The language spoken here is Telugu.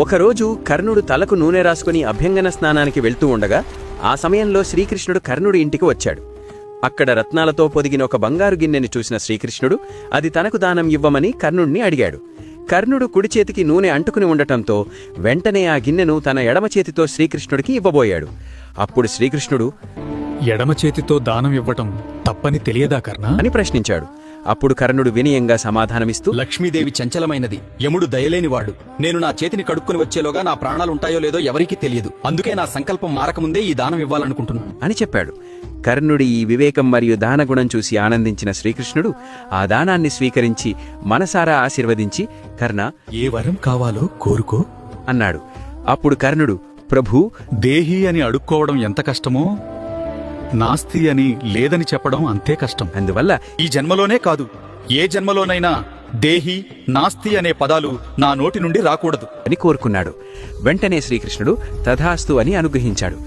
ఒకరోజు కర్ణుడు తలకు నూనె రాసుకుని అభ్యంగన స్నానానికి వెళ్తూ ఉండగా ఆ సమయంలో శ్రీకృష్ణుడు కర్ణుడి ఇంటికి వచ్చాడు. అక్కడ రత్నాలతో పొదిగిన ఒక బంగారు గిన్నెని చూసిన శ్రీకృష్ణుడు అది తనకు దానం ఇవ్వమని కర్ణుడిని అడిగాడు. కర్ణుడు కుడి చేతికి నూనె అంటుకుని ఉండటంతో వెంటనే ఆ గిన్నెను తన ఎడమ చేతితో శ్రీకృష్ణుడికి ఇవ్వబోయాడు. అప్పుడు శ్రీకృష్ణుడు, ఎడమ చేతితో దానం ఇవ్వటం తప్పని తెలియదా కర్ణా అని ప్రశ్నించాడు. అప్పుడు కర్ణుడు వినయంగా సమాధానమిస్తూ, లక్ష్మీదేవి చంచలమైనది, యముడు దయలేనివాడు. నేను నా చేతిని కడుక్కుని వచ్చేలోగా నా ప్రాణాలుంటాయో లేదో ఎవరికీ తెలియదు. అందుకే నా సంకల్పం మారకముందే ఈ దానం ఇవ్వాలనుకుంటున్నాను అని చెప్పాడు. కర్ణుడి ఈ వివేకం మరియు దానగుణం చూసి ఆనందించిన శ్రీకృష్ణుడు ఆ దానాన్ని స్వీకరించి మనసారా ఆశీర్వదించి, కర్ణ, ఏ వరం కావాలో కోరుకో అన్నాడు. అప్పుడు కర్ణుడు, ప్రభూ, దేహి అని అడుక్కోవడం ఎంత కష్టమో నాస్తి అని లేదని చెప్పడం అంతే కష్టం. అందువల్ల ఈ జన్మలోనే కాదు, ఏ జన్మలోనైనా దేహి నాస్తి అనే పదాలు నా నోటి నుండి రాకూడదు అని కోరుకున్నాడు. వెంటనే శ్రీకృష్ణుడు తథాస్తు అని అనుగ్రహించాడు.